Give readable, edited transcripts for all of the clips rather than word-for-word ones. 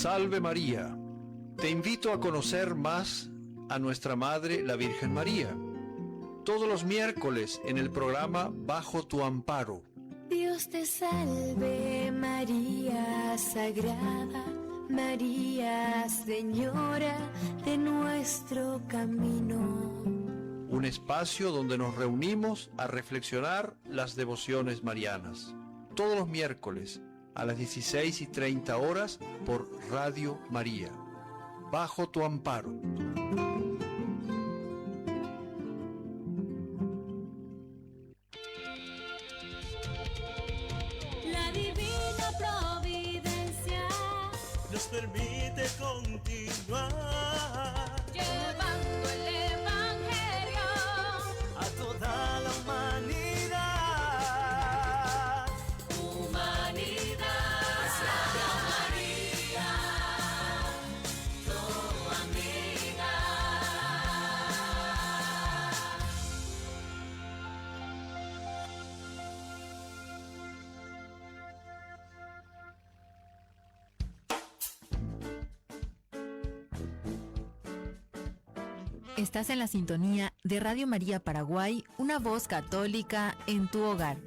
Salve María. Te invito a conocer más a nuestra Madre, la Virgen María. Todos los miércoles en el programa Bajo tu Amparo. Dios te salve María Sagrada, María Señora de nuestro camino. Un espacio donde nos reunimos a reflexionar las devociones marianas. Todos los miércoles a las 16:30 por Radio María. Bajo tu Amparo. La divina providencia nos permite continuar llevando el evangelio a toda la humanidad. Humanidad, Santa María, tu amiga. Estás en la sintonía de Radio María Paraguay, una voz católica en tu hogar.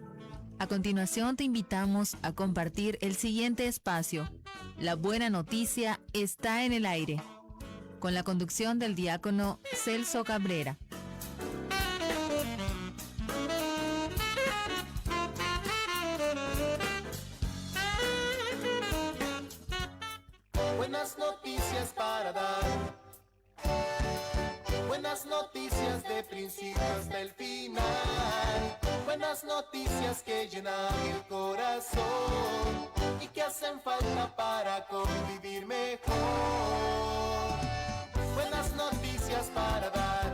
A continuación te invitamos a compartir el siguiente espacio. La buena noticia está en el aire, con la conducción del diácono Celso Cabrera. Buenas noticias para dar. Buenas noticias de principio hasta el final. Buenas noticias que llenan el corazón y que hacen falta para convivir mejor. Buenas noticias para dar.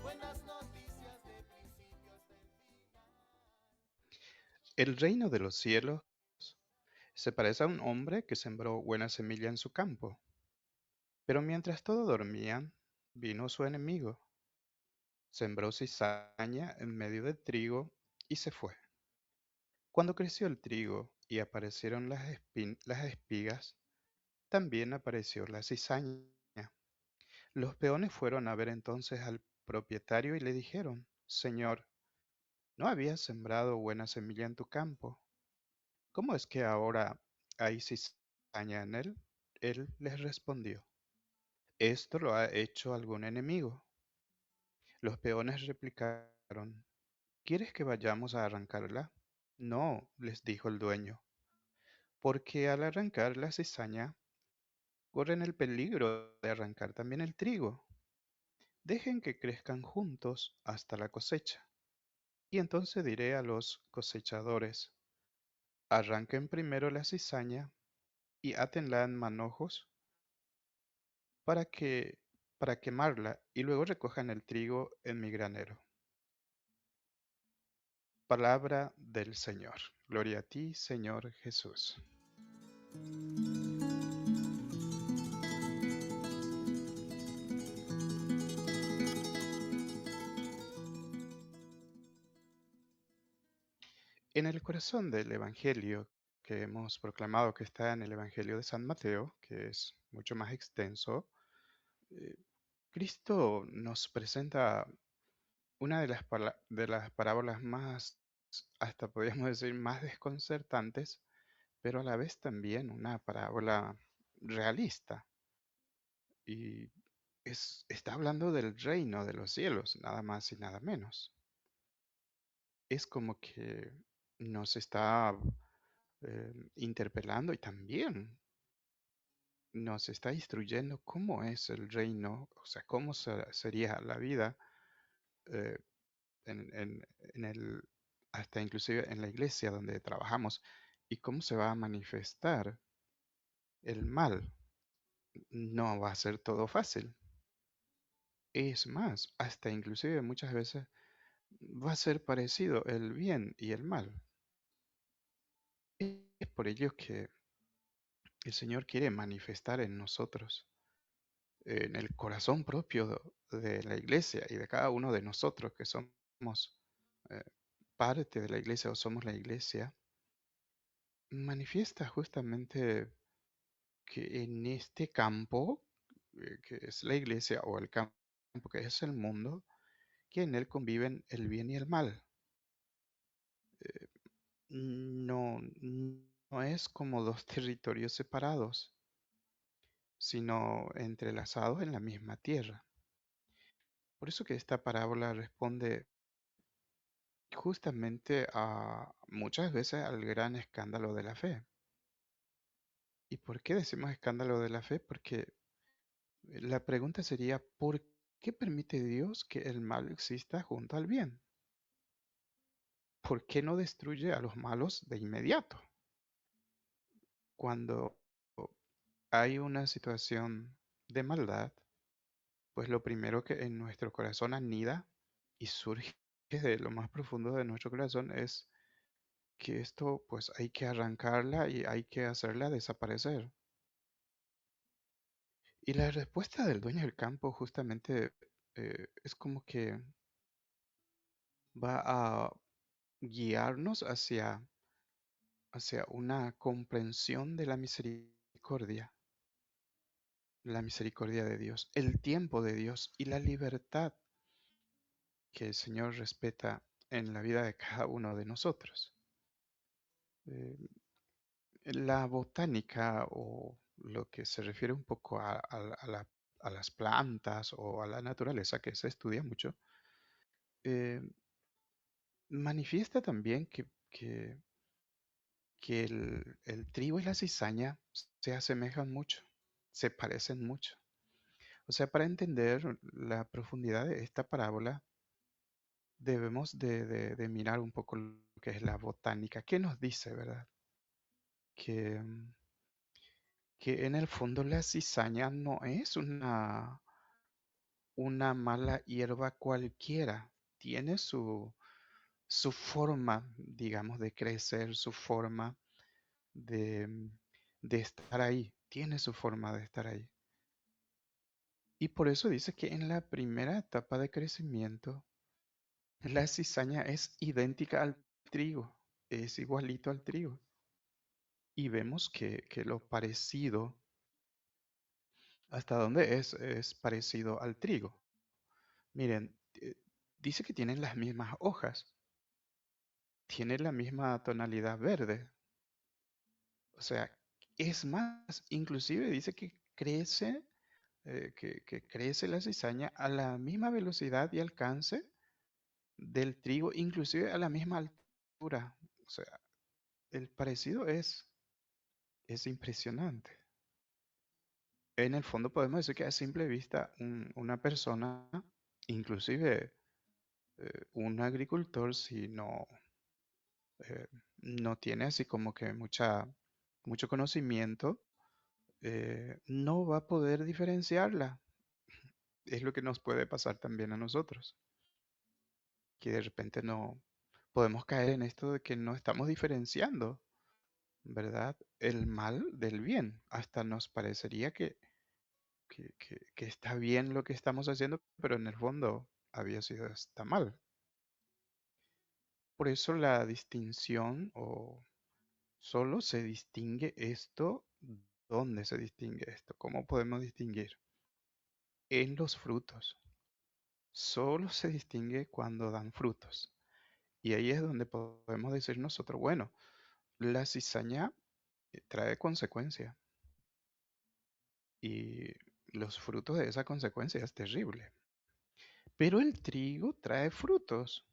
Buenas noticias de principio hasta el final. El reino de los cielos se parece a un hombre que sembró buena semilla en su campo. Pero mientras todos dormían, vino su enemigo, sembró cizaña en medio del trigo y se fue. Cuando creció el trigo y aparecieron las espigas, también apareció la cizaña. Los peones fueron a ver entonces al propietario y le dijeron: Señor, ¿no habías sembrado buena semilla en tu campo? ¿Cómo es que ahora hay cizaña en él? Él les respondió: Esto lo ha hecho algún enemigo. Los peones replicaron: ¿Quieres que vayamos a arrancarla? No, les dijo el dueño, porque al arrancar la cizaña, corren el peligro de arrancar también el trigo. Dejen que crezcan juntos hasta la cosecha. Y entonces diré a los cosechadores: arranquen primero la cizaña y átenla en manojos para quemarla, y luego recojan el trigo en mi granero. Palabra del Señor. Gloria a ti, Señor Jesús. En el corazón del Evangelio que hemos proclamado, que está en el Evangelio de San Mateo, que es mucho más extenso, Cristo nos presenta una de las parábolas más, hasta podríamos decir, más desconcertantes, pero a la vez también una parábola realista. Y está hablando del reino de los cielos, nada más y nada menos. Es como que nos está interpelando y también nos está instruyendo cómo es el reino, o sea, cómo sería la vida eh, en el, hasta inclusive en la iglesia donde trabajamos, y cómo se va a manifestar el mal. No va a ser todo fácil. Es más, hasta inclusive muchas veces va a ser parecido el bien y el mal. Es por ello que el Señor quiere manifestar en nosotros, en el corazón propio de la iglesia y de cada uno de nosotros que somos eh, parte de la iglesia o somos la iglesia, manifiesta justamente que en este campo, que es la iglesia, o el campo que es el mundo, que en él conviven el bien y el mal. Eh, no es como dos territorios separados, sino entrelazados en la misma tierra. Por eso que esta parábola responde justamente a muchas veces al gran escándalo de la fe. ¿Y por qué decimos escándalo de la fe? Porque la pregunta sería, ¿por qué permite Dios que el mal exista junto al bien? ¿Por qué no destruye a los malos de inmediato? Cuando hay una situación de maldad, pues lo primero que en nuestro corazón anida y surge de lo más profundo de nuestro corazón es que esto pues hay que arrancarla y hay que hacerla desaparecer. Y la respuesta del dueño del campo justamente es como que va a guiarnos hacia una comprensión de la misericordia de Dios, el tiempo de Dios y la libertad que el Señor respeta en la vida de cada uno de nosotros. Eh, la botánica, o lo que se refiere un poco a las plantas o a la naturaleza, que se estudia mucho, eh, manifiesta también que el trigo y la cizaña se asemejan mucho, se parecen mucho. O sea, para entender la profundidad de esta parábola, debemos de mirar un poco lo que es la botánica. ¿Qué nos dice, verdad? Que, que en el fondo la cizaña no es una mala hierba cualquiera. Tiene su forma, digamos, de crecer, su forma de, de estar ahí. Tiene su forma de estar ahí. Y por eso dice que en la primera etapa de crecimiento, la cizaña es idéntica al trigo, es igualito al trigo. Y vemos que lo parecido, ¿hasta dónde es parecido al trigo? Miren, dice que tienen las mismas hojas, tiene la misma tonalidad verde. O sea, es más, inclusive dice que crece, que crece la cizaña a la misma velocidad y alcance del trigo, inclusive a la misma altura. O sea, el parecido es impresionante. En el fondo podemos decir que a simple vista una persona, inclusive un agricultor, si eh, no tiene así como que mucho conocimiento, no va a poder diferenciarla. Es lo que nos puede pasar también a nosotros, que de repente no podemos caer en esto de que no estamos diferenciando, ¿verdad? El mal del bien. Hasta nos parecería que está bien lo que estamos haciendo, pero en el fondo está mal. Por eso la distinción, o solo se distingue esto. ¿Dónde se distingue esto? ¿Cómo podemos distinguir? En los frutos. Solo se distingue cuando dan frutos. Y ahí es donde podemos decir nosotros, bueno, la cizaña trae consecuencia. Y los frutos de esa consecuencia es terrible. Pero el trigo trae frutos.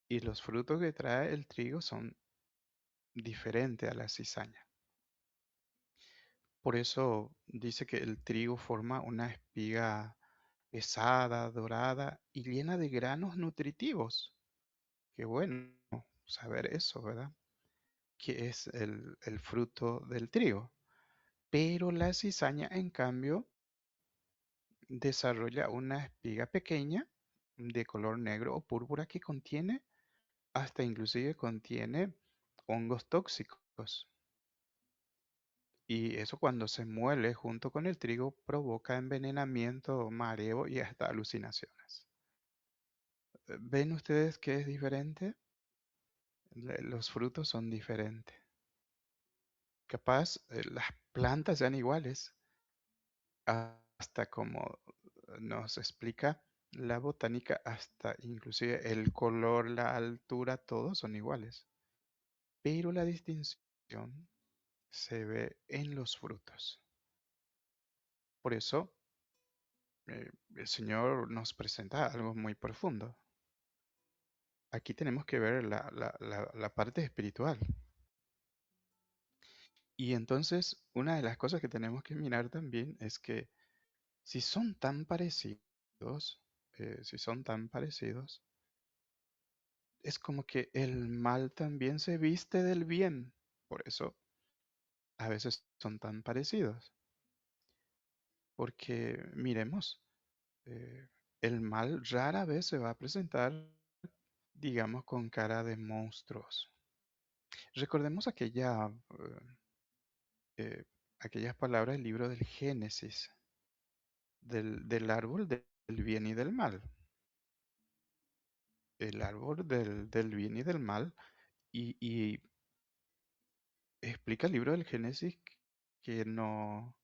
Y los frutos que trae el trigo son diferentes a la cizaña. Por eso dice que el trigo forma una espiga pesada, dorada y llena de granos nutritivos. Qué bueno saber eso, ¿verdad? Que es el fruto del trigo. Pero la cizaña, en cambio, desarrolla una espiga pequeña de color negro o púrpura que contiene, hasta inclusive contiene hongos tóxicos. Y eso, cuando se muele junto con el trigo, provoca envenenamiento, mareo y hasta alucinaciones. ¿Ven ustedes que es diferente? Los frutos son diferentes. Capaz las plantas sean iguales, hasta como nos explica la botánica, hasta inclusive el color, la altura, todos son iguales. Pero la distinción se ve en los frutos. Por eso el Señor nos presenta algo muy profundo. Aquí tenemos que ver la parte espiritual. Y entonces, una de las cosas que tenemos que mirar también es que si son tan parecidos, si son tan parecidos, es como que el mal también se viste del bien. Por eso a veces son tan parecidos. Porque miremos, eh, el mal rara vez se va a presentar, digamos, con cara de monstruos. Recordemos aquellas palabras del libro del Génesis, del árbol del bien y del mal. El árbol del bien y del mal, y explica el libro del Génesis que no,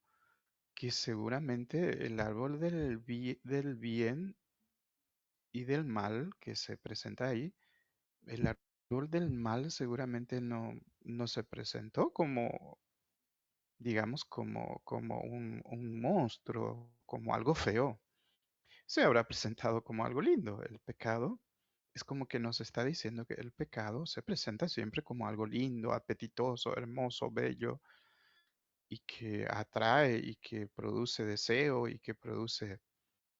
que seguramente el árbol del bien y del mal que se presenta ahí, el árbol del mal seguramente no se presentó como, digamos, como un monstruo, como algo feo. Se habrá presentado como algo lindo. El pecado es como que nos está diciendo que el pecado se presenta siempre como algo lindo, apetitoso, hermoso, bello, y que atrae y que produce deseo y que produce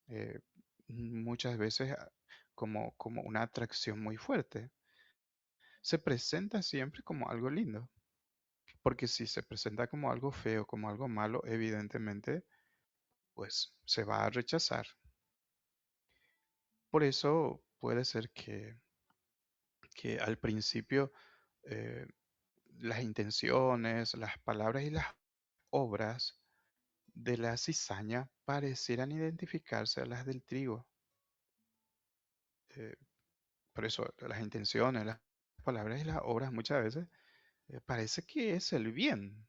eh, muchas veces como una atracción muy fuerte. Se presenta siempre como algo lindo, porque si se presenta como algo feo, como algo malo, evidentemente, pues se va a rechazar. Por eso puede ser que al principio eh, las intenciones, las palabras y las obras de la cizaña parecieran identificarse a las del trigo. Eh, por eso las intenciones, las palabras y las obras muchas veces parece que es el bien.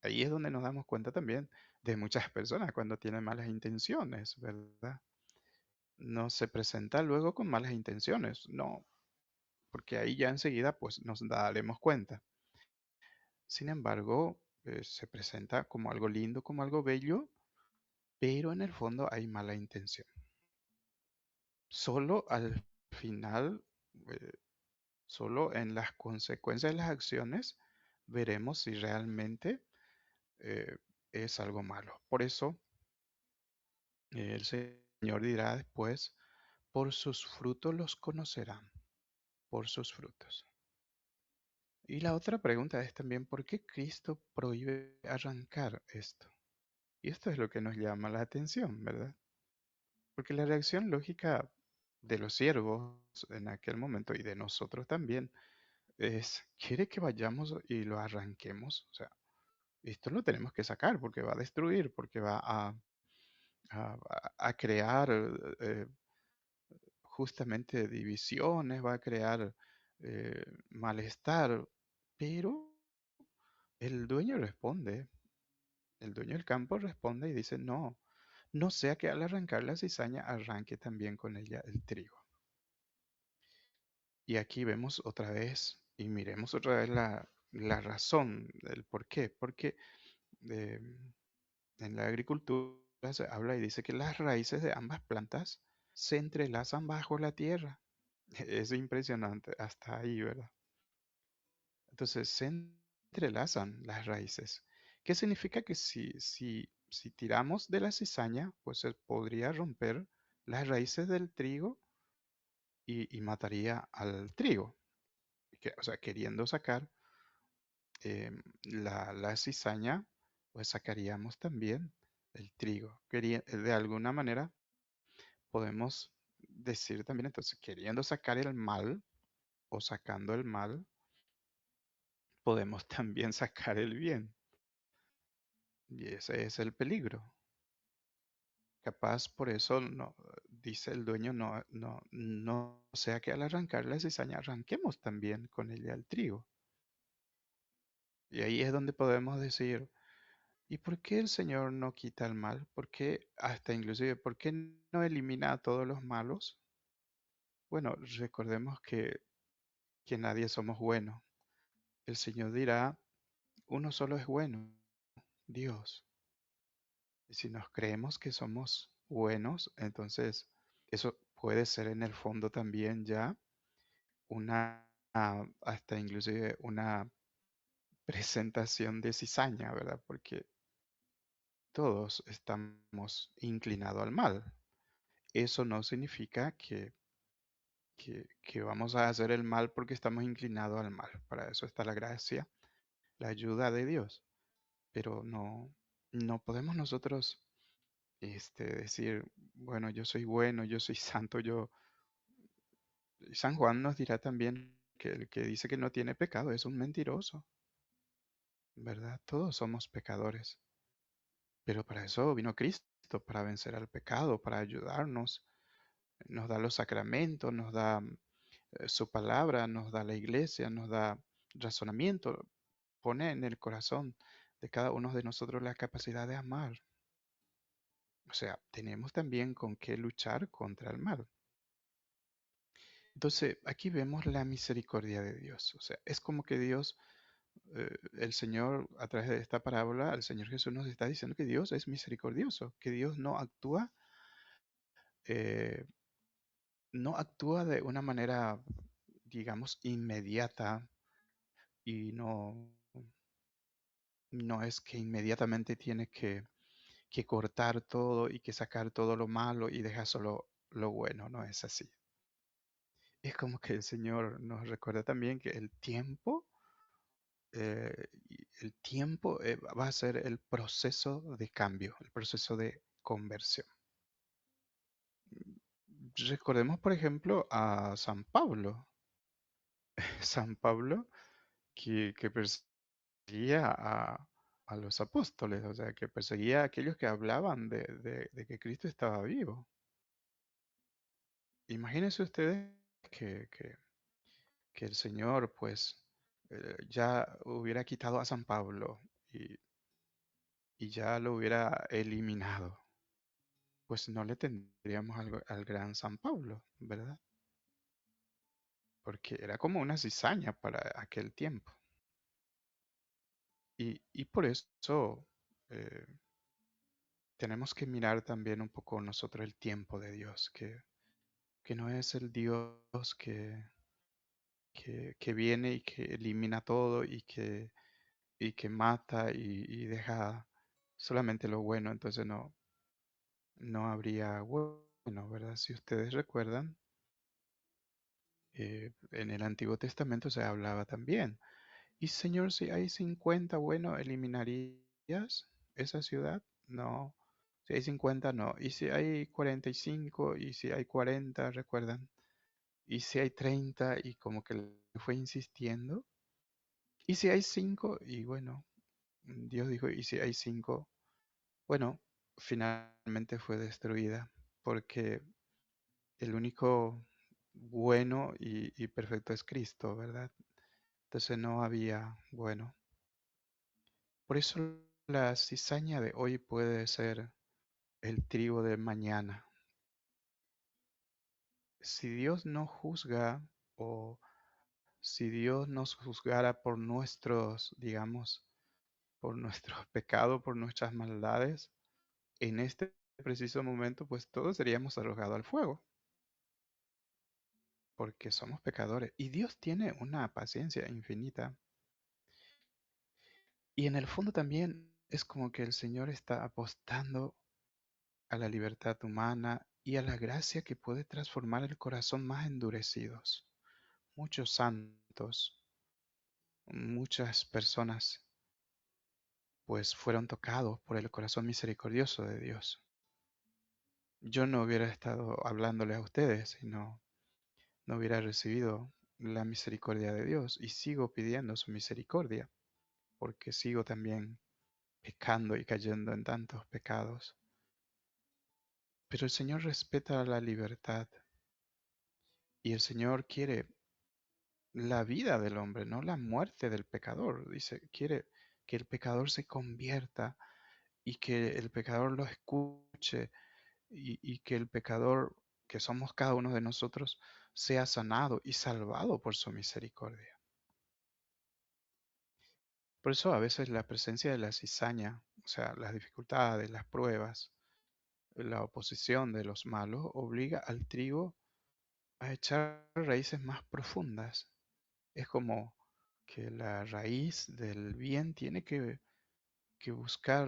Ahí es donde nos damos cuenta también de muchas personas cuando tienen malas intenciones, ¿verdad? No se presenta luego con malas intenciones, no, porque ahí ya enseguida pues nos daremos cuenta. Sin embargo, se presenta como algo lindo, como algo bello, pero en el fondo hay mala intención. Solo al final, eh, solo en las consecuencias de las acciones, veremos si realmente eh, es algo malo. Por eso, el Señor dirá después, por sus frutos los conocerán, por sus frutos. Y la otra pregunta es también, ¿por qué Cristo prohíbe arrancar esto? Y esto es lo que nos llama la atención, ¿verdad? Porque la reacción lógica de los siervos en aquel momento y de nosotros también es, ¿quiere que vayamos y lo arranquemos? O sea, esto lo tenemos que sacar porque va a destruir, porque va a- a crear justamente divisiones, va a crear malestar. Pero el dueño responde, el dueño del campo responde y dice, no, no sea que al arrancar la cizaña arranque también con ella el trigo. Y aquí vemos otra vez, y miremos otra vez la razón del por qué. Porque eh, en la agricultura se habla y dice que las raíces de ambas plantas se entrelazan bajo la tierra. Es impresionante, hasta ahí, ¿verdad? Entonces se entrelazan las raíces. ¿Qué significa? Que si tiramos de la cizaña, pues se podría romper las raíces del trigo y mataría al trigo. O sea, queriendo sacar la cizaña, pues sacaríamos también el trigo. De alguna manera podemos decir también entonces, queriendo sacar el mal o sacando el mal, podemos también sacar el bien. Y ese es el peligro. Capaz por eso no, dice el dueño, no sea que al arrancar la cizaña arranquemos también con ella el trigo. Y ahí es donde podemos decir, ¿y por qué el Señor no quita el mal? ¿Por qué hasta inclusive, por qué no elimina a todos los malos? Bueno, recordemos que nadie somos buenos. El Señor dirá, uno solo es bueno, Dios. Y si nos creemos que somos buenos, entonces eso puede ser en el fondo también ya una, hasta inclusive una presentación de cizaña, ¿verdad? Porque todos estamos inclinados al mal. Eso no significa que vamos a hacer el mal porque estamos inclinados al mal. Para eso está la gracia, la ayuda de Dios. Pero no podemos nosotros decir, bueno, yo soy bueno, yo soy santo, yo... San Juan nos dirá también que el que dice que no tiene pecado es un mentiroso, ¿verdad? Todos somos pecadores. Pero para eso vino Cristo, para vencer al pecado, para ayudarnos. Nos da los sacramentos, nos da su palabra, nos da la iglesia, nos da razonamiento, pone en el corazón de cada uno de nosotros la capacidad de amar. O sea, tenemos también con qué luchar contra el mal. Entonces, aquí vemos la misericordia de Dios. O sea, es como que Dios, el Señor, a través de esta parábola, el Señor Jesús nos está diciendo que Dios es misericordioso, que Dios eh, no actúa de una manera, digamos, inmediata y no es que inmediatamente tiene que cortar todo y que sacar todo lo malo y dejar solo lo bueno, no es así. Es como que el Señor nos recuerda también que el tiempo va a ser el proceso de cambio, el proceso de conversión. Recordemos, por ejemplo, a San Pablo. San Pablo que perseguía a los apóstoles, o sea, que perseguía a aquellos que hablaban de que Cristo estaba vivo. Imagínense ustedes que el Señor, pues, ya hubiera quitado a San Pablo y ya lo hubiera eliminado. Pues no le tendríamos al gran San Pablo, ¿verdad? Porque era como una cizaña para aquel tiempo. Y por eso eh, tenemos que mirar también un poco nosotros el tiempo de Dios, que no es el Dios que viene y que elimina todo y que mata y deja solamente lo bueno, entonces no habría bueno, ¿verdad? Si ustedes recuerdan, en el Antiguo Testamento se hablaba también. Y Señor, si hay 50, bueno, ¿eliminarías esa ciudad? No. Si hay 50, no. Y si hay 45, y si hay 40, ¿recuerdan? Y si hay 30, y como que le fue insistiendo. Y si hay 5, y bueno, Dios dijo, y si hay 5, bueno, finalmente fue destruida, porque el único bueno y perfecto es Cristo, ¿verdad? Entonces no había bueno. Por eso la cizaña de hoy puede ser el trigo de mañana. Si Dios no juzga o si Dios nos juzgara por nuestros, digamos, por nuestros pecados, por nuestras maldades, en este preciso momento, pues todos seríamos arrojados al fuego, porque somos pecadores. Y Dios tiene una paciencia infinita. Y en el fondo también es como que el Señor está apostando a la libertad humana y a la gracia que puede transformar el corazón más endurecidos. Muchos santos, muchas personas, pues fueron tocados por el corazón misericordioso de Dios. Yo no hubiera estado hablándole a ustedes si no hubiera recibido la misericordia de Dios y sigo pidiendo su misericordia porque sigo también pecando y cayendo en tantos pecados. Pero el Señor respeta la libertad y el Señor quiere la vida del hombre, no la muerte del pecador. Dice, quiere que el pecador se convierta y que el pecador lo escuche y que el pecador, que somos cada uno de nosotros, sea sanado y salvado por su misericordia. Por eso a veces la presencia de la cizaña, o sea, las dificultades, las pruebas, la oposición de los malos, obliga al trigo a echar raíces más profundas. Es como que la raíz del bien tiene que buscar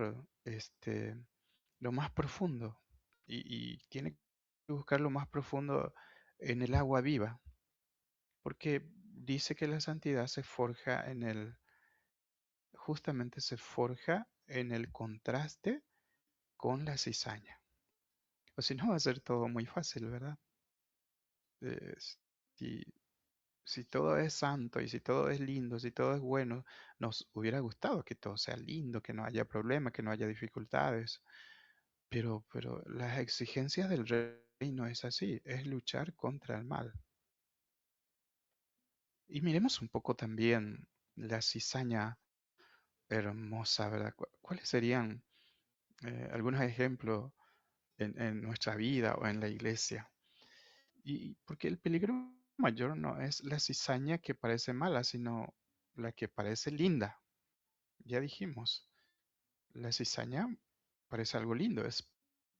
lo más profundo y tiene que buscar lo más profundo en el agua viva, porque dice que la santidad se forja justamente se forja en el contraste con la cizaña. O si no, va a ser todo muy fácil, ¿verdad? Eh, si, si todo es santo y si todo es lindo, si todo es bueno, nos hubiera gustado que todo sea lindo, que no haya problemas, que no haya dificultades. Pero las exigencias del reino es así, es luchar contra el mal. Y miremos un poco también la cizaña hermosa, ¿verdad? ¿Cuáles serían algunos ejemplos en nuestra vida o en la iglesia? Y porque el peligro mayor no es la cizaña que parece mala, sino la que parece linda. Ya dijimos, la cizaña parece algo lindo, es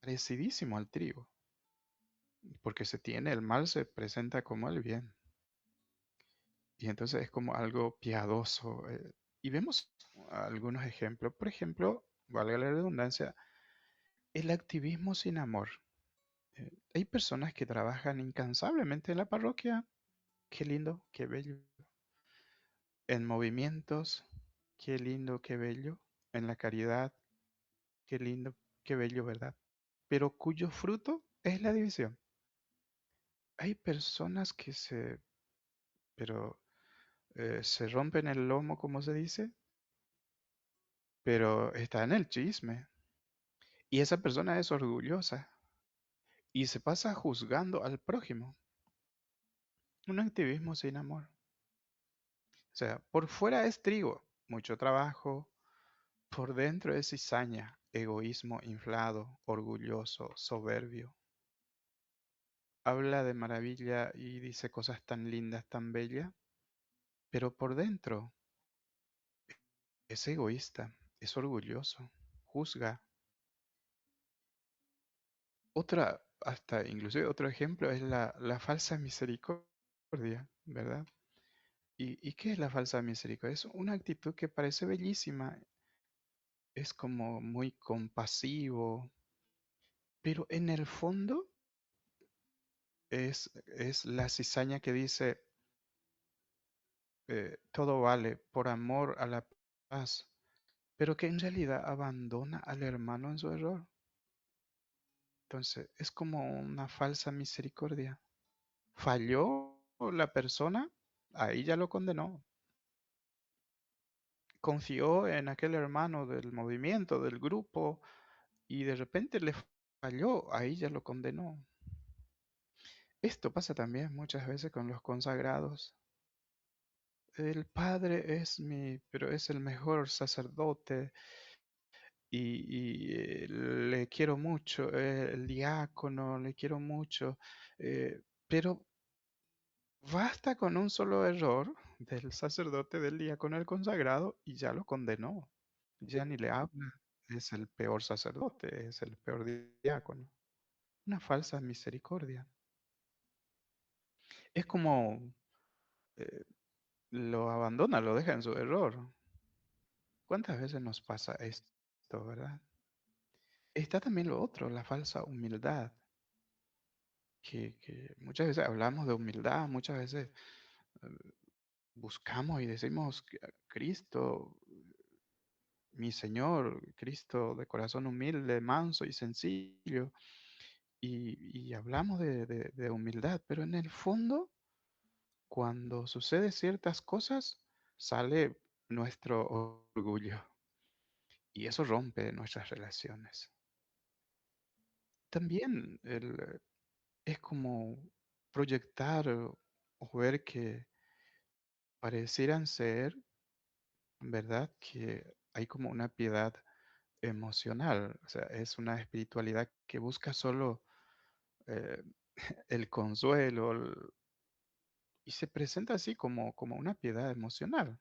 parecidísimo al trigo, porque se tiene el mal se presenta como el bien. Y entonces es como algo piadoso. Y vemos algunos ejemplos. Por ejemplo, valga la redundancia, el activismo sin amor. Hay personas que trabajan incansablemente en la parroquia. Qué lindo, qué bello. En movimientos, qué lindo, qué bello. En la caridad, qué lindo, qué bello, ¿verdad? Pero cuyo fruto es la división. Hay personas pero se rompen el lomo, como se dice, pero está en el chisme. Y esa persona es orgullosa y se pasa juzgando al prójimo. Un activismo sin amor. O sea, por fuera es trigo, mucho trabajo, por dentro es cizaña, egoísmo inflado, orgulloso, soberbio. Habla de maravilla y dice cosas tan lindas, tan bellas, pero por dentro es egoísta, es orgulloso, juzga. Hasta inclusive otro ejemplo es la falsa misericordia, ¿verdad? ¿Y qué es la falsa misericordia? Es una actitud que parece bellísima, es como muy compasivo, pero en el fondo es la cizaña que dice, todo vale por amor a la paz, pero que en realidad abandona al hermano en su error. Entonces, es como una falsa misericordia. Falló la persona, ahí ya lo condenó. Confió en aquel hermano del movimiento, del grupo, y de repente le falló, ahí ya lo condenó. Esto pasa también muchas veces con los consagrados. El padre pero es el mejor sacerdote le quiero mucho, el diácono, le quiero mucho, pero basta con un solo error del sacerdote, del diácono, del consagrado y ya lo condenó. Ya ni le habla. Es el peor sacerdote, es el peor diácono. Una falsa misericordia. Es como eh, lo abandona, lo deja en su error. ¿Cuántas veces nos pasa esto, verdad? Está también lo otro, la falsa humildad, que muchas veces hablamos de humildad, muchas veces eh, buscamos y decimos, Cristo, mi Señor, Cristo de corazón humilde, manso y sencillo, y hablamos de humildad, pero en el fondo, cuando sucede ciertas cosas, sale nuestro orgullo y eso rompe nuestras relaciones. También es como proyectar o ver que parecieran ser, ¿verdad? Que hay como una piedad emocional, o sea, es una espiritualidad que busca solo eh, el consuelo y se presenta así como una piedad emocional.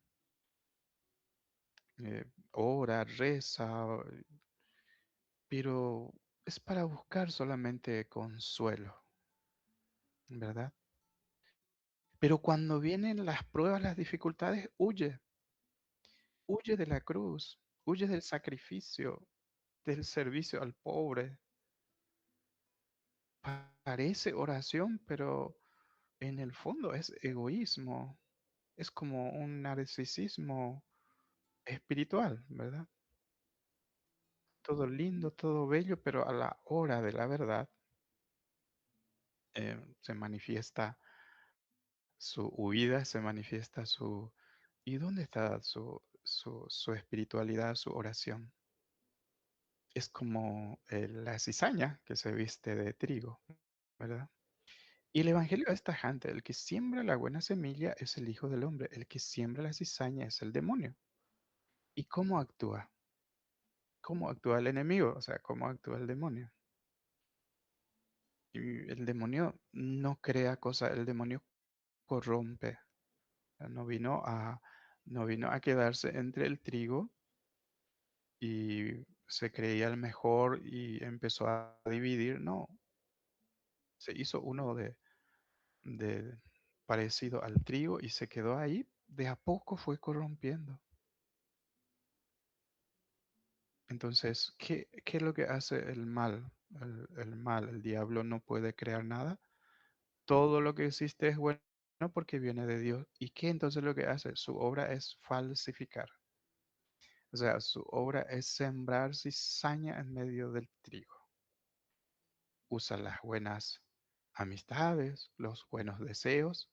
Ora, reza, pero es para buscar solamente consuelo, ¿verdad? Pero cuando vienen las pruebas, las dificultades, huye de la cruz, huye del sacrificio, del servicio al pobre. Parece oración, pero en el fondo es egoísmo, es como un narcisismo espiritual, ¿verdad? Todo lindo, todo bello, pero a la hora de la verdad se manifiesta su huida, se manifiesta su... ¿Y dónde está su espiritualidad, su oración? Es como la cizaña que se viste de trigo, ¿verdad? Y el Evangelio es tajante, el que siembra la buena semilla es el Hijo del Hombre, el que siembra la cizaña es el demonio. ¿Y cómo actúa? ¿Cómo actúa el enemigo? O sea, ¿cómo actúa el demonio? Y el demonio no crea cosas, el demonio corrompe. No vino no vino a quedarse entre el trigo y se creía el mejor y empezó a dividir. No, se hizo uno de parecido al trigo y se quedó ahí. De a poco fue corrompiendo. Entonces, ¿qué es lo que hace el mal? El mal, el diablo no puede crear nada. Todo lo que existe es bueno porque viene de Dios. ¿Y qué entonces lo que hace? Su obra es falsificar. O sea, su obra es sembrar cizaña en medio del trigo. Usa las buenas amistades, los buenos deseos,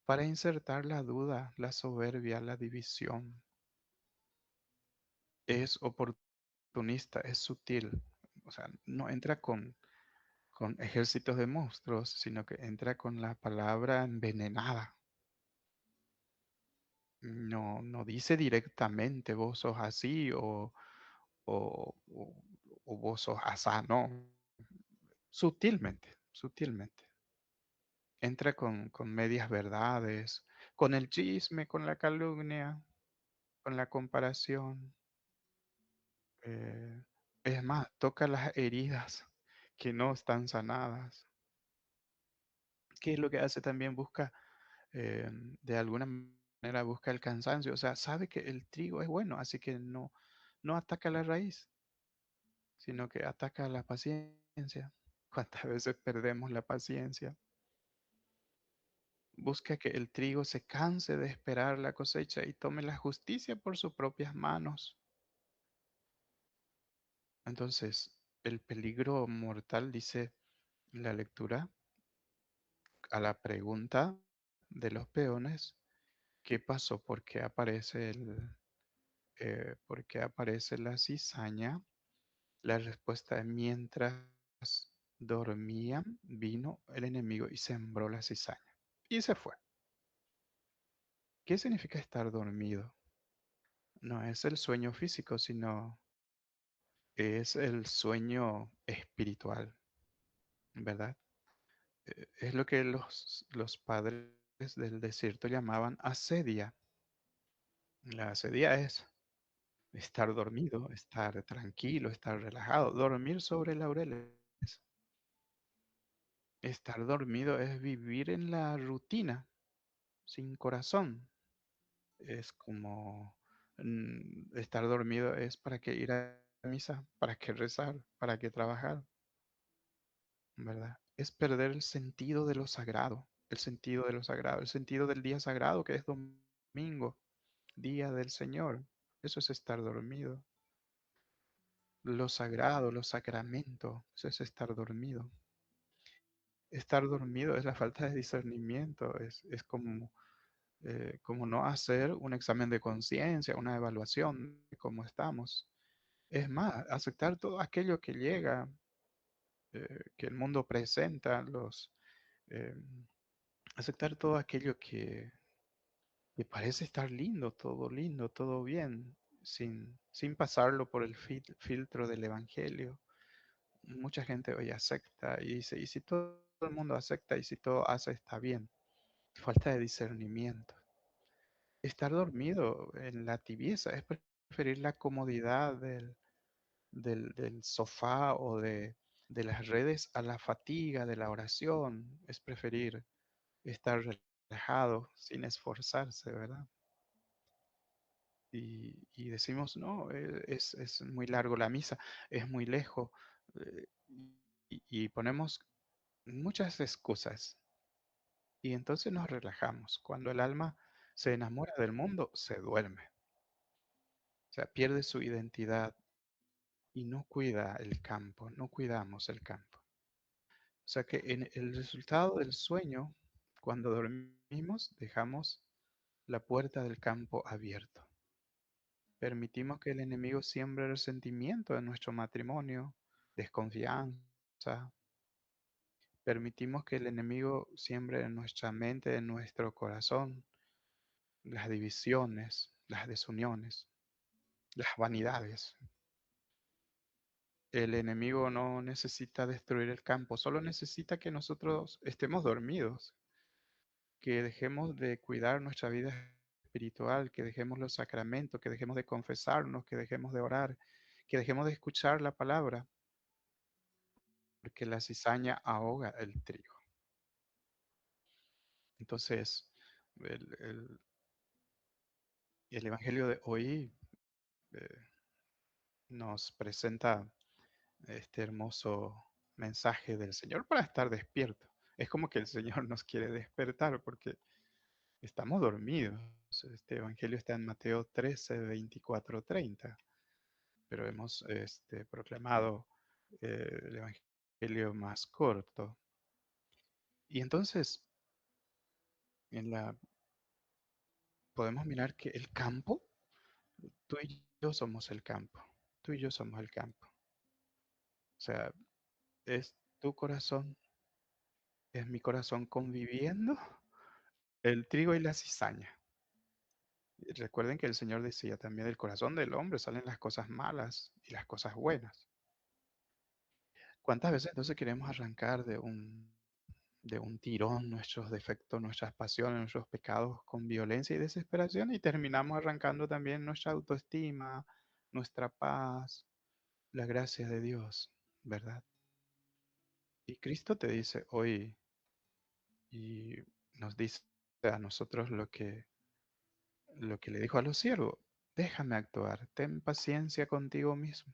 para insertar la duda, la soberbia, la división. Es oportunista, es sutil. O sea, no entra con ejércitos de monstruos, sino que entra con la palabra envenenada. No dice directamente vos sos así o, o- o vos sos asá, no. Sutilmente, sutilmente. Entra con medias verdades, con el chisme, con la calumnia, con la comparación. eh, es más, toca las heridas que no están sanadas. ¿Qué es lo que hace también? Busca, eh, de alguna manera, busca el cansancio. O sea, sabe que el trigo es bueno, así que no ataca la raíz, sino que ataca la paciencia. ¿Cuántas veces perdemos la paciencia? Busca que el trigo se canse de esperar la cosecha y tome la justicia por sus propias manos. Entonces, el peligro mortal, dice la lectura, a la pregunta de los peones, ¿qué pasó? ¿Por qué aparece la cizaña? La respuesta es mientras dormían, vino el enemigo y sembró la cizaña. Y se fue. ¿Qué significa estar dormido? No es el sueño físico, sino es el sueño espiritual, ¿verdad? Es lo que los padres del desierto llamaban asedia. La asedia es estar dormido, estar tranquilo, estar relajado, dormir sobre laureles. Estar dormido es vivir en la rutina, sin corazón. Es como estar dormido es para qué ir a misa, para qué rezar, para qué trabajar, ¿verdad? Es perder el sentido de lo sagrado, el sentido de lo sagrado, el sentido del día sagrado que es domingo, día del Señor. Eso es estar dormido. Lo sagrado, los sacramentos, eso es estar dormido. Estar dormido es la falta de discernimiento, es como no hacer un examen de conciencia, una evaluación de cómo estamos. Es más, aceptar todo aquello que llega, que el mundo presenta, eh, aceptar todo aquello Y parece estar lindo, todo bien, sin pasarlo por el filtro del Evangelio. Mucha gente hoy acepta y dice, ¿y si todo el mundo acepta y si todo hace está bien? Falta de discernimiento. Estar dormido en la tibieza es preferir la comodidad del sofá o de las redes a la fatiga de la oración. Es preferir estar relajado sin esforzarse, ¿verdad? Y decimos, no, es muy largo la misa, es muy lejos, eh, y ponemos muchas excusas. Y entonces nos relajamos. Cuando el alma se enamora del mundo, se duerme. O sea, pierde su identidad y no cuida el campo, no cuidamos el campo. O sea que en el resultado del sueño, cuando dormimos, dejamos la puerta del campo abierto. Permitimos que el enemigo siembre resentimiento en nuestro matrimonio, desconfianza. Permitimos que el enemigo siembre en nuestra mente, en nuestro corazón, las divisiones, las desuniones, las vanidades. El enemigo no necesita destruir el campo, solo necesita que nosotros estemos dormidos, que dejemos de cuidar nuestra vida espiritual, que dejemos los sacramentos, que dejemos de confesarnos, que dejemos de orar, que dejemos de escuchar la palabra, porque la cizaña ahoga el trigo. Entonces, el, el- el Evangelio de hoy eh, nos presenta este hermoso mensaje del Señor para estar despierto. Es como que el Señor nos quiere despertar porque estamos dormidos. Este Evangelio está en Mateo 13, 24, 30, pero hemos proclamado el Evangelio más corto. Y entonces en la, podemos mirar que el campo, tú y yo somos el campo, tú y yo somos el campo. O sea, es tu corazón, es mi corazón conviviendo el trigo y la cizaña. Y recuerden que el Señor decía también, del corazón del hombre salen las cosas malas y las cosas buenas. ¿Cuántas veces entonces queremos arrancar de un tirón nuestros defectos, nuestras pasiones, nuestros pecados con violencia y desesperación y terminamos arrancando también nuestra autoestima, nuestra paz, la gracia de Dios, ¿verdad? Y Cristo te dice hoy y nos dice a nosotros lo que le dijo a los siervos, déjame actuar, ten paciencia contigo mismo,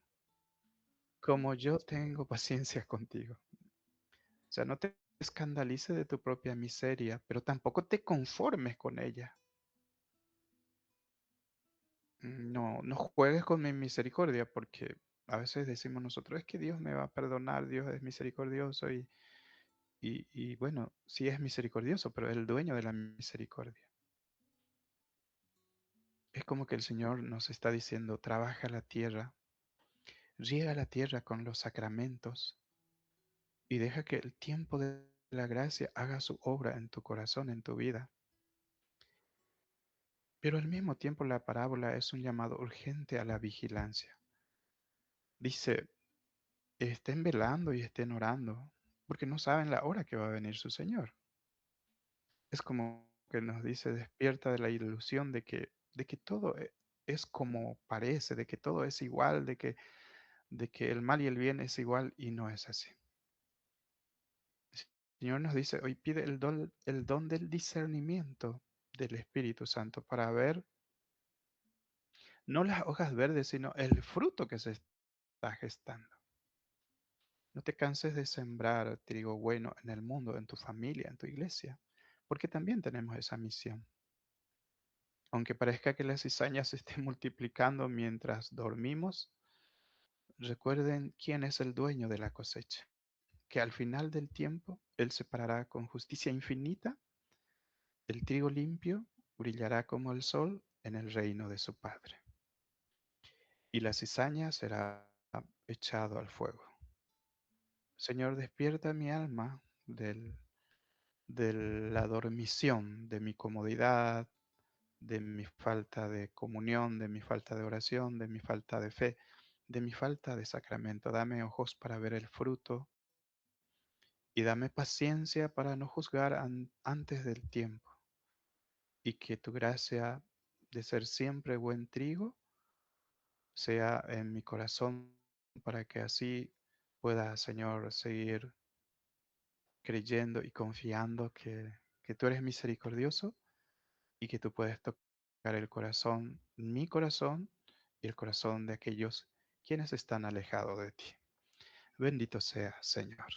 como yo tengo paciencia contigo. O sea, no te escandalices de tu propia miseria, pero tampoco te conformes con ella. No, no juegues con mi misericordia, porque a veces decimos nosotros, es que Dios me va a perdonar, Dios es misericordioso y bueno, sí es misericordioso, pero es el dueño de la misericordia. Es como que el Señor nos está diciendo, trabaja la tierra, riega la tierra con los sacramentos y deja que el tiempo de la gracia haga su obra en tu corazón, en tu vida. Pero al mismo tiempo la parábola es un llamado urgente a la vigilancia. Dice, estén velando y estén orando, porque no saben la hora que va a venir su Señor. Es como que nos dice, despierta de la ilusión de que todo es como parece, de que todo es igual, de que el mal y el bien es igual y no es así. El Señor nos dice, hoy pide el don del discernimiento del Espíritu Santo para ver no las hojas verdes, sino el fruto que se está gestando. No te canses de sembrar trigo bueno en el mundo, en tu familia, en tu iglesia, porque también tenemos esa misión. Aunque parezca que la cizaña se esté multiplicando mientras dormimos, recuerden quién es el dueño de la cosecha, que al final del tiempo Él separará con justicia infinita, el trigo limpio brillará como el sol en el reino de su Padre, y la cizaña será echado al fuego. Señor, despierta mi alma de la dormición, de mi comodidad, de mi falta de comunión, de mi falta de oración, de mi falta de fe, de mi falta de sacramento. Dame ojos para ver el fruto y dame paciencia para no juzgar antes del tiempo. Y que tu gracia de ser siempre buen trigo sea en mi corazón para que así pueda, Señor, seguir creyendo y confiando que tú eres misericordioso y que tú puedes tocar el corazón, mi corazón y el corazón de aquellos quienes están alejados de ti. Bendito sea, Señor.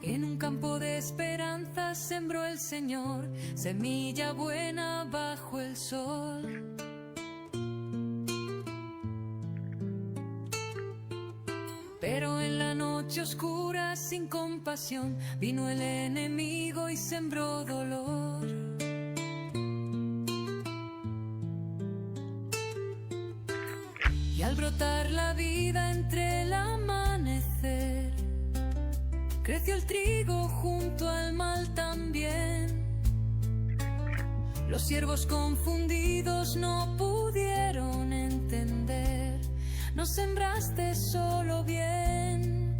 En un campo de esperanza sembró el Señor, semilla buena bajo el sol. Pero en la noche oscura, sin compasión, vino el enemigo y sembró dolor. Y al brotar la vida entre el amanecer, creció el trigo junto al mal también. Los siervos confundidos no pudieron entender. No sembraste solo bien.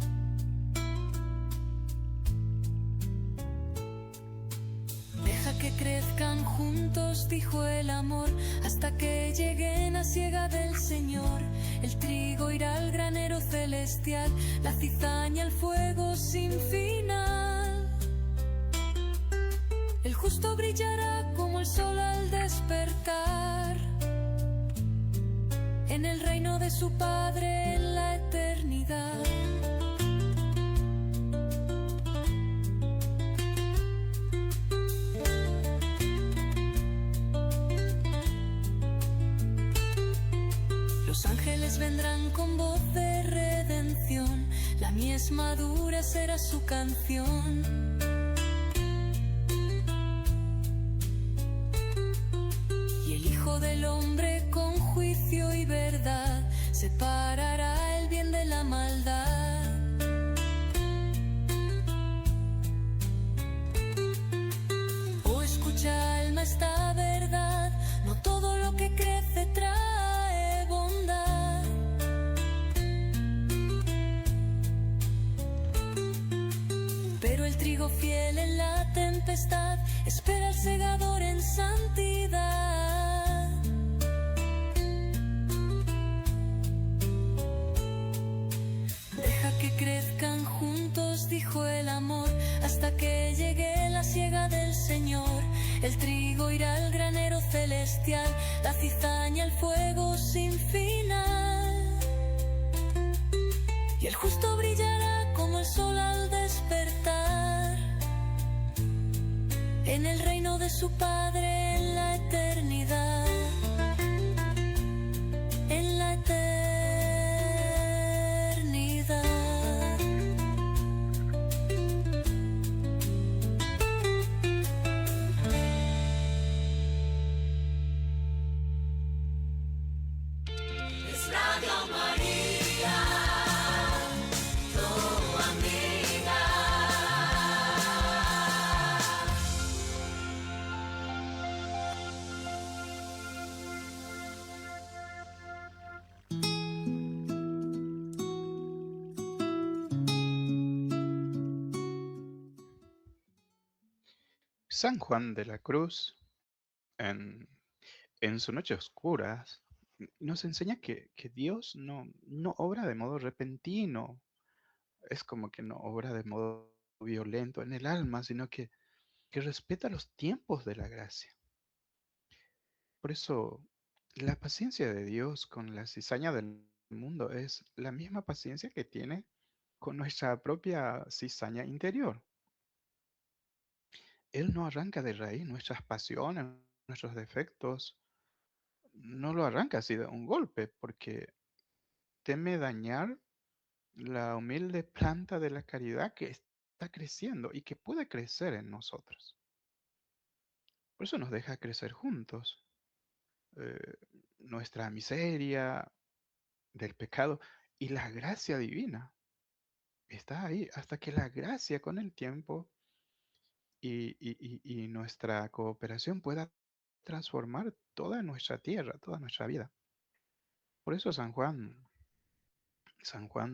Deja que crezcan juntos, dijo el amor, hasta que lleguen a siega del Señor. El trigo irá al granero celestial, la cizaña al fuego sin final. El justo brillará como el sol al despertar, en el reino de su Padre en la eternidad. Los ángeles vendrán con voz de redención, la mies madura será su canción. Y el Hijo del Hombre con juicio y verdad separará el bien de la maldad. Oh, escucha, alma, esta verdad, no todo lo que crece trae bondad. Pero el trigo fiel en la tempestad espera al segador en santidad. Deja que crezcan juntos, dijo el amor, hasta que llegue la siega del Señor. El trigo irá al granero celestial, la cizaña al fuego sin final. Y el justo brillará como el sol al despertar, en el reino de su Padre en la eternidad. En la eternidad. Es Radio María, tu amiga. San Juan de la Cruz, en su noche oscuras, nos enseña que Dios no obra de modo repentino. Es como que no obra de modo violento en el alma, sino que respeta los tiempos de la gracia. Por eso, la paciencia de Dios con la cizaña del mundo es la misma paciencia que tiene con nuestra propia cizaña interior. Él no arranca de raíz nuestras pasiones, nuestros defectos, no lo arranca así de un golpe, porque teme dañar la humilde planta de la caridad que está creciendo y que puede crecer en nosotros. Por eso nos deja crecer juntos. eh, Nuestra miseria del pecado y la gracia divina está ahí hasta que la gracia con el tiempo y nuestra cooperación pueda transformar toda nuestra tierra, toda nuestra vida. Por eso San Juan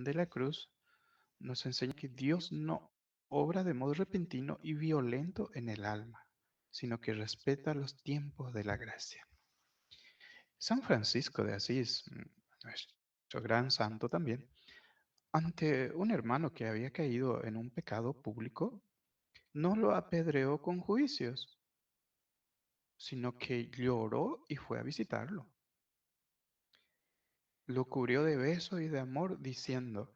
de la Cruz nos enseña que Dios no obra de modo repentino y violento en el alma, sino que respeta los tiempos de la gracia. San Francisco de Asís, nuestro gran santo también, ante un hermano que había caído en un pecado público, no lo apedreó con juicios, sino que lloró y fue a visitarlo. Lo cubrió de besos y de amor, diciendo,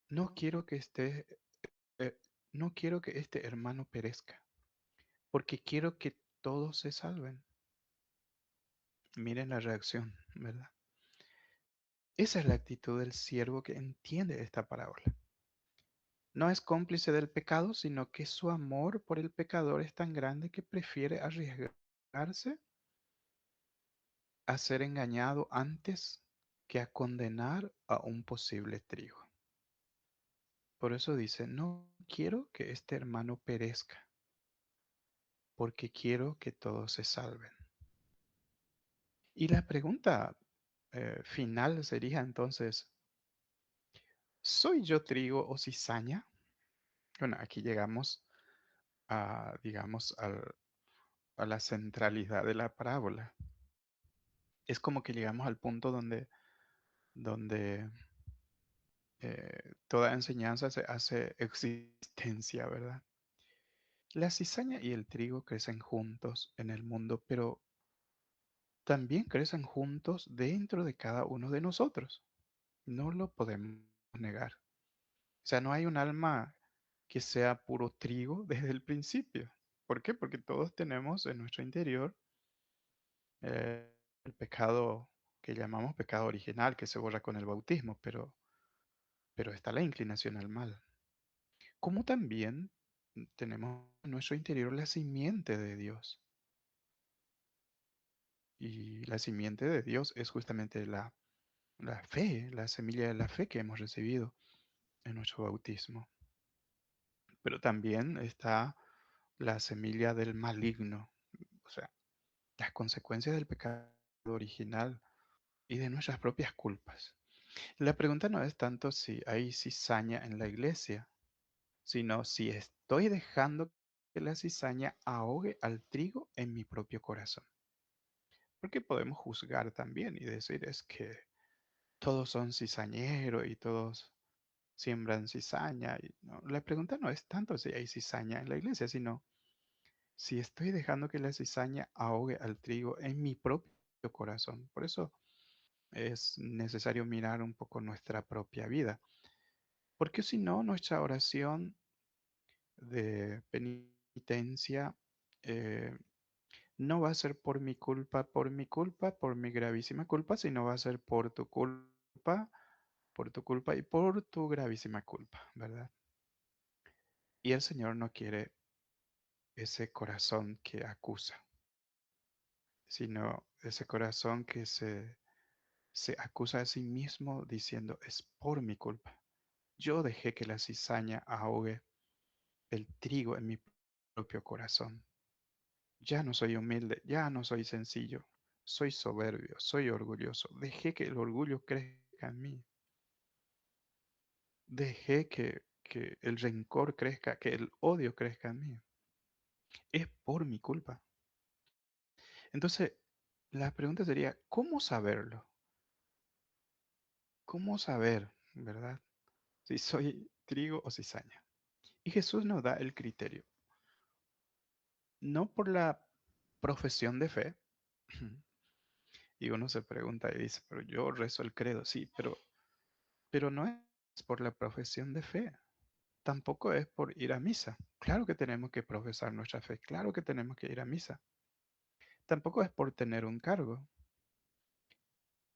no quiero que eh, no quiero que este hermano perezca, porque quiero que todos se salven. Miren la reacción, ¿verdad? Esa es la actitud del siervo que entiende esta parábola. No es cómplice del pecado, sino que su amor por el pecador es tan grande que prefiere arriesgarse a ser engañado antes que a condenar a un posible trigo. Por eso dice, no quiero que este hermano perezca, porque quiero que todos se salven. Y la pregunta final sería entonces, ¿soy yo trigo o cizaña? Bueno, aquí llegamos a, digamos, a la centralidad de la parábola. Es como que llegamos al punto donde toda enseñanza se hace existencia, ¿verdad? La cizaña y el trigo crecen juntos en el mundo, pero también crecen juntos dentro de cada uno de nosotros. No lo podemos negar. O sea, no hay un alma que sea puro trigo desde el principio. ¿Por qué? Porque todos tenemos en nuestro interior el pecado que llamamos pecado original, que se borra con el bautismo, pero está la inclinación al mal. Como también tenemos en nuestro interior la simiente de Dios. Y la simiente de Dios es justamente la fe, la semilla de la fe que hemos recibido en nuestro bautismo. Pero también está la semilla del maligno, o sea, las consecuencias del pecado original y de nuestras propias culpas. La pregunta no es tanto si hay cizaña en la iglesia, sino si estoy dejando que la cizaña ahogue al trigo en mi propio corazón. Porque podemos juzgar también y decir es que todos son cizañeros y todos siembran cizaña. No, la pregunta no es tanto si hay cizaña en la iglesia, sino si estoy dejando que la cizaña ahogue al trigo en mi propio corazón. Por eso es necesario mirar un poco nuestra propia vida, porque si no, nuestra oración de penitencia eh, no va a ser por mi gravísima culpa, sino va a ser por tu culpa y por tu gravísima culpa, ¿verdad? Y el Señor no quiere ese corazón que acusa, sino ese corazón que se acusa a sí mismo diciendo, es por mi culpa. Yo dejé que la cizaña ahogue el trigo en mi propio corazón. Ya no soy humilde, ya no soy sencillo, soy soberbio, soy orgulloso. Dejé que el orgullo crezca en mí. Dejé que el rencor crezca, que el odio crezca en mí. Es por mi culpa. Entonces, la pregunta sería, ¿cómo saberlo? ¿Cómo saber, verdad? Si soy trigo o cizaña. Y Jesús nos da el criterio. No por la profesión de fe. Y uno se pregunta y dice, pero yo rezo el credo, sí, pero no es por la profesión de fe. Tampoco es por ir a misa. Claro que tenemos que profesar nuestra fe, claro que tenemos que ir a misa. Tampoco es por tener un cargo.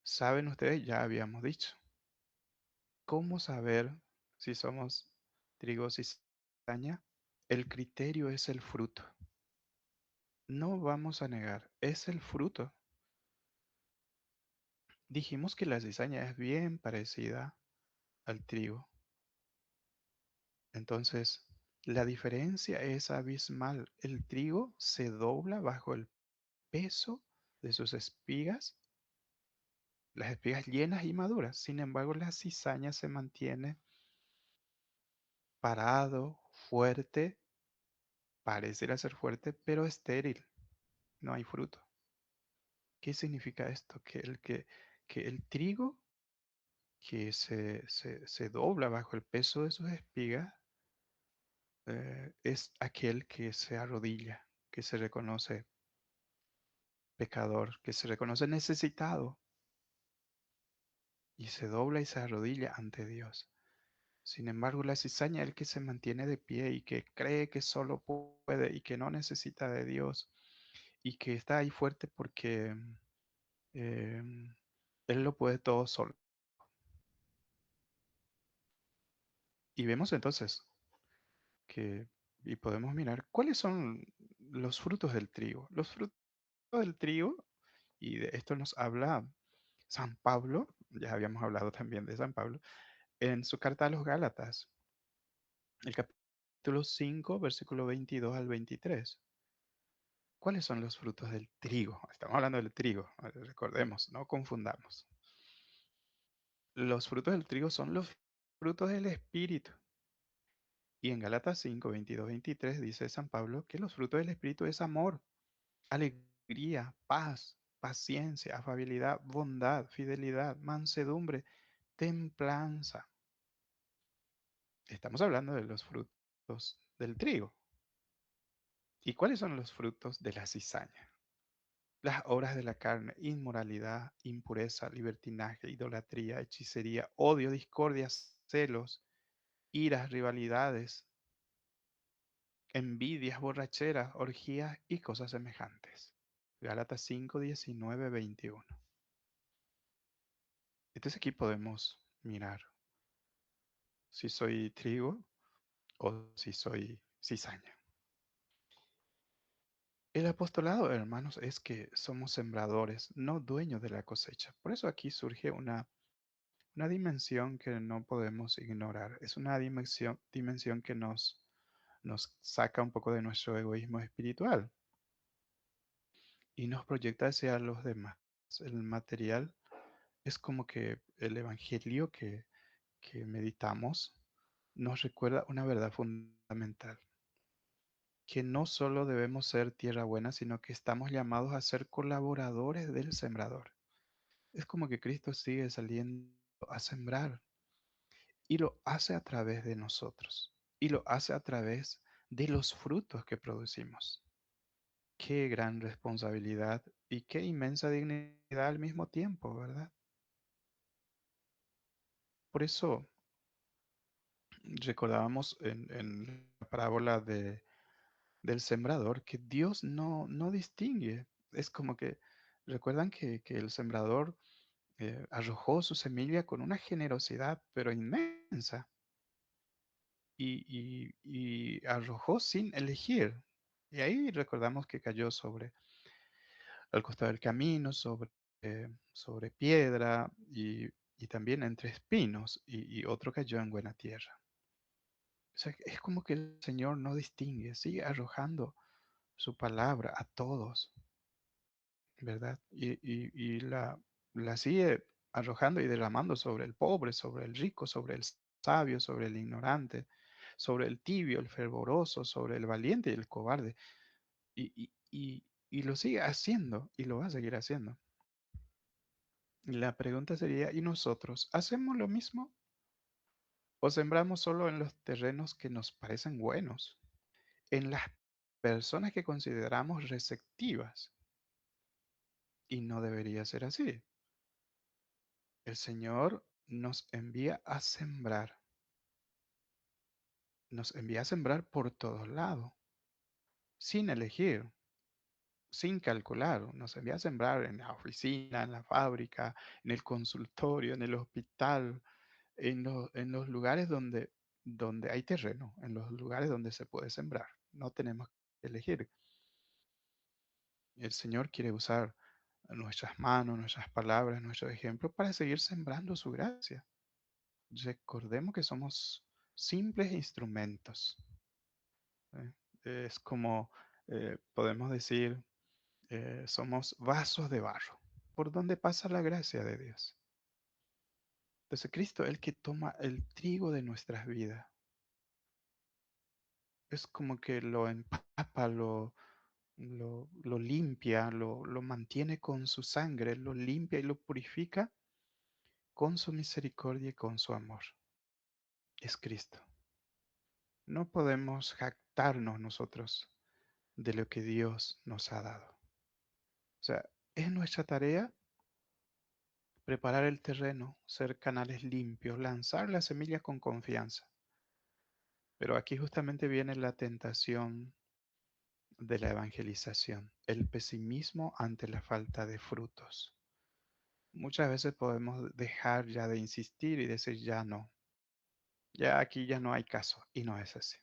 Saben ustedes, ya habíamos dicho. ¿Cómo saber si somos trigo o cizaña? cizaña, el criterio es el fruto. No vamos a negar, es el fruto. Dijimos que la cizaña es bien parecida al trigo. Entonces, la diferencia es abismal. El trigo se dobla bajo el peso de sus espigas, las espigas llenas y maduras. Sin embargo, la cizaña se mantiene parado, fuerte, pareciera ser fuerte, pero estéril. No hay fruto. ¿Qué significa esto? Que el trigo que se dobla bajo el peso de sus espigas es aquel que se arrodilla, que se reconoce pecador, que se reconoce necesitado y se dobla y se arrodilla ante Dios. Sin embargo, la cizaña es el que se mantiene de pie y que cree que solo puede y que no necesita de Dios y que está ahí fuerte porque Él lo puede todo solo. Y vemos entonces que, y podemos mirar, ¿cuáles son los frutos del trigo? Los frutos del trigo, y de esto nos habla San Pablo, ya habíamos hablado también de San Pablo, en su carta a los Gálatas, el capítulo 5, versículo 22 al 23. ¿Cuáles son los frutos del trigo? Estamos hablando del trigo, recordemos, no confundamos. Los frutos del trigo son los frutos del Espíritu. Y en Gálatas 5, 22, 23 dice San Pablo que los frutos del Espíritu es amor, alegría, paz, paciencia, afabilidad, bondad, fidelidad, mansedumbre, templanza. Estamos hablando de los frutos del trigo. ¿Y cuáles son los frutos de la cizaña? Las obras de la carne, inmoralidad, impureza, libertinaje, idolatría, hechicería, odio, discordia, celos, iras, rivalidades, envidias, borracheras, orgías y cosas semejantes. Gálatas 5, 19, 21. Entonces aquí podemos mirar si soy trigo o si soy cizaña. El apostolado, hermanos, es que somos sembradores, no dueños de la cosecha. Por eso aquí surge una dimensión que no podemos ignorar. Es una dimensión que nos saca un poco de nuestro egoísmo espiritual y nos proyecta hacia los demás. El material es como que el evangelio que meditamos nos recuerda una verdad fundamental, que no solo debemos ser tierra buena, sino que estamos llamados a ser colaboradores del sembrador. Es como que Cristo sigue saliendo a sembrar y lo hace a través de nosotros y lo hace a través de los frutos que producimos. Qué gran responsabilidad y qué inmensa dignidad al mismo tiempo, ¿verdad? Por eso recordábamos en la parábola del sembrador que Dios no distingue. Es como que recuerdan que el sembrador arrojó su semilla con una generosidad pero inmensa y arrojó sin elegir. Y ahí recordamos que cayó sobre al costado del camino, sobre piedra y también entre espinos y otro cayó en buena tierra. O sea, es como que el Señor no distingue, sigue arrojando su palabra a todos, ¿verdad? Y la sigue arrojando y derramando sobre el pobre, sobre el rico, sobre el sabio, sobre el ignorante, sobre el tibio, el fervoroso, sobre el valiente y el cobarde. Y lo sigue haciendo y lo va a seguir haciendo. La pregunta sería, ¿y nosotros hacemos lo mismo? ¿O sembramos solo en los terrenos que nos parecen buenos? En las personas que consideramos receptivas. Y no debería ser así. El Señor nos envía a sembrar. Nos envía a sembrar por todos lados, sin elegir, sin calcular. Nos envía a sembrar en la oficina, en la fábrica, en el consultorio, en el hospital, en los lugares donde donde hay terreno, en los lugares donde se puede sembrar. No tenemos que elegir. El Señor quiere usar nuestras manos, nuestras palabras, nuestro ejemplo para seguir sembrando su gracia. Recordemos que somos simples instrumentos. ¿Eh? Es como podemos decir, somos vasos de barro, por donde pasa la gracia de Dios. Entonces Cristo, el que toma el trigo de nuestras vidas, es como que lo empapa, lo limpia, lo mantiene con su sangre, lo limpia y lo purifica con su misericordia y con su amor. Es Cristo. No podemos jactarnos nosotros de lo que Dios nos ha dado. O sea, es nuestra tarea preparar el terreno, ser canales limpios, lanzar las semillas con confianza. Pero aquí justamente viene la tentación de la evangelización, el pesimismo ante la falta de frutos. Muchas veces podemos dejar ya de insistir y decir ya no, ya aquí ya no hay caso, y no es así.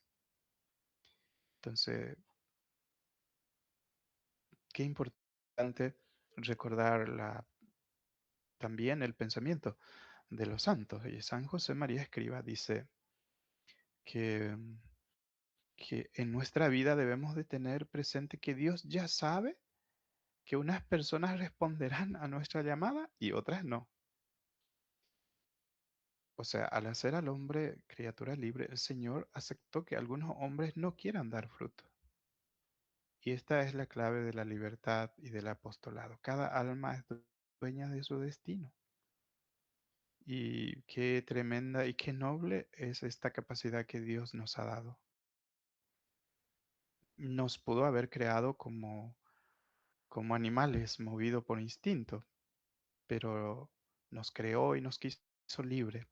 Entonces, qué importante recordar también el pensamiento de los santos. Y San José María Escriba dice que, que en nuestra vida debemos de tener presente que Dios ya sabe que unas personas responderán a nuestra llamada y otras no. O sea, al hacer al hombre criatura libre, el Señor aceptó que algunos hombres no quieran dar fruto. Y esta es la clave de la libertad y del apostolado. Cada alma es dueña de su destino. Y qué tremenda y qué noble es esta capacidad que Dios nos ha dado. Nos pudo haber creado como animales movidos por instinto, pero nos creó y nos quiso libre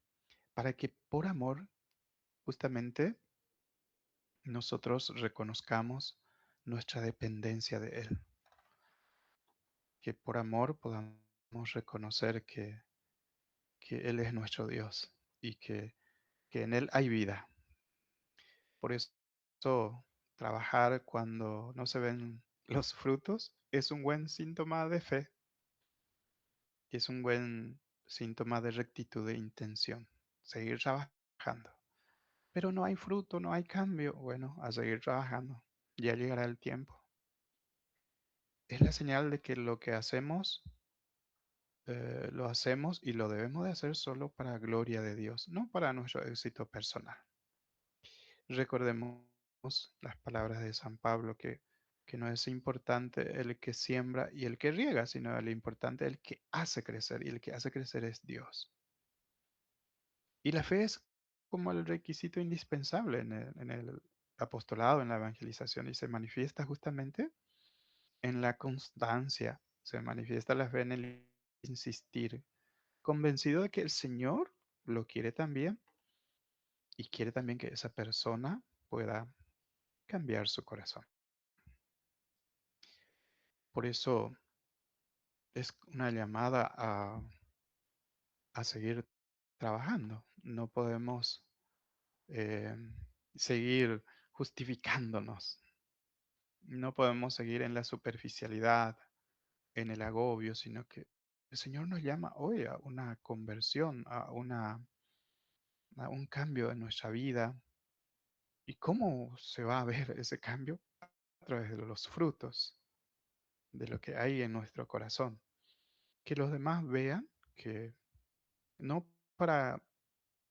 para que por amor justamente nosotros reconozcamos nuestra dependencia de Él. Que por amor podamos reconocer que Él es nuestro Dios y que en Él hay vida. Por eso, trabajar cuando no se ven los frutos es un buen síntoma de fe y es un buen síntoma de rectitud de intención. Seguir trabajando. Pero no hay fruto, no hay cambio. Bueno, a seguir trabajando. Ya llegará el tiempo. Es la señal de que lo que hacemos, lo hacemos y lo debemos de hacer solo para gloria de Dios, no para nuestro éxito personal. Recordemos las palabras de San Pablo, que no es importante el que siembra y el que riega, sino el importante el que hace crecer, y el que hace crecer es Dios. Y la fe es como el requisito indispensable en el apostolado, en la evangelización, y se manifiesta justamente en la constancia, se manifiesta la fe en el insistir, convencido de que el Señor lo quiere también y quiere también que esa persona pueda cambiar su corazón. Por eso es una llamada a seguir trabajando. No podemos eh, seguir justificándonos. No podemos seguir en la superficialidad, en el agobio, sino que el Señor nos llama hoy a una conversión, a un cambio en nuestra vida. ¿Y cómo se va a ver ese cambio? A través de los frutos, de lo que hay en nuestro corazón. Que los demás vean que no para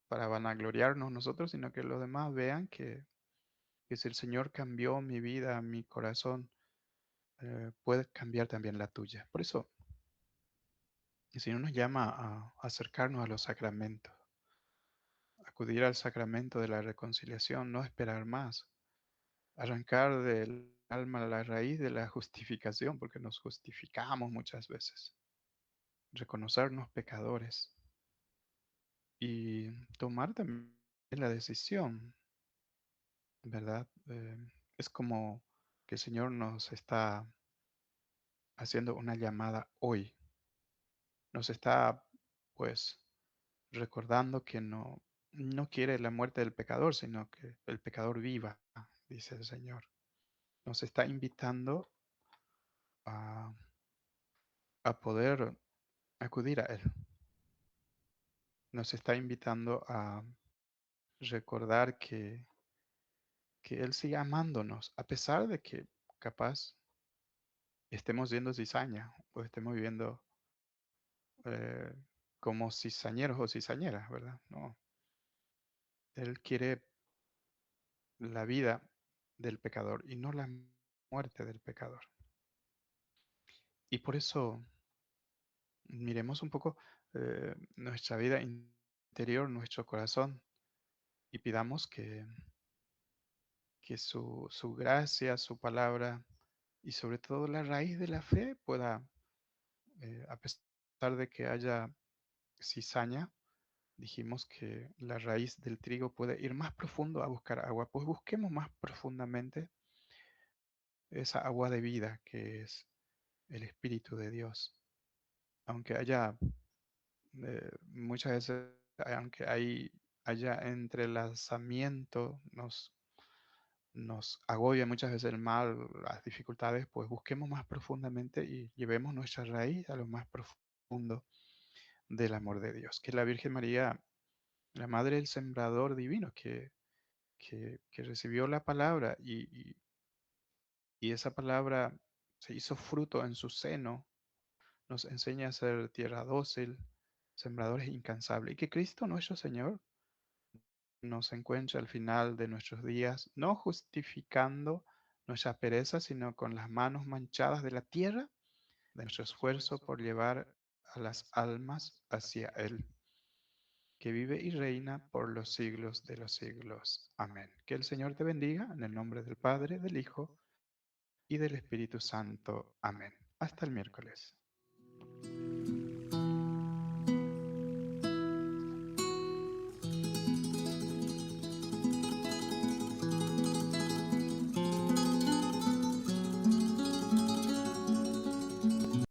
vanagloriarnos nosotros, sino que los demás vean que si el Señor cambió mi vida, mi corazón, puede cambiar también la tuya. Por eso, el Señor nos llama a acercarnos a los sacramentos, acudir al sacramento de la reconciliación, no esperar más, arrancar del alma la raíz de la justificación, porque nos justificamos muchas veces, reconocernos pecadores y tomar también la decisión, ¿verdad? Es como que el Señor nos está haciendo una llamada hoy. Nos está, pues, recordando que no, no quiere la muerte del pecador, sino que el pecador viva, dice el Señor. Nos está invitando a, a poder acudir a Él. Nos está invitando a recordar que Él sigue amándonos, a pesar de que capaz estemos yendo cizaña o estemos viviendo eh, como cizañeros o cizañeras, ¿verdad? No, Él quiere la vida del pecador y no la muerte del pecador. Y por eso miremos un poco nuestra vida interior, nuestro corazón, y pidamos que su gracia, su palabra y sobre todo la raíz de la fe pueda, a pesar de que haya cizaña, dijimos que la raíz del trigo puede ir más profundo a buscar agua, pues busquemos más profundamente esa agua de vida que es el Espíritu de Dios. Aunque haya muchas veces, aunque haya entrelazamiento, nos agobia muchas veces el mal, las dificultades, pues busquemos más profundamente y llevemos nuestra raíz a lo más profundo del amor de Dios. Que la Virgen María, la Madre del Sembrador Divino, que recibió la palabra y esa palabra se hizo fruto en su seno, nos enseña a ser tierra dócil, sembradores incansables, y que Cristo nuestro Señor nos encuentre al final de nuestros días, no justificando nuestra pereza, sino con las manos manchadas de la tierra, de nuestro esfuerzo por llevar a las almas hacia Él, que vive y reina por los siglos de los siglos. Amén. Que el Señor te bendiga en el nombre del Padre, del Hijo y del Espíritu Santo. Amén. Hasta el miércoles.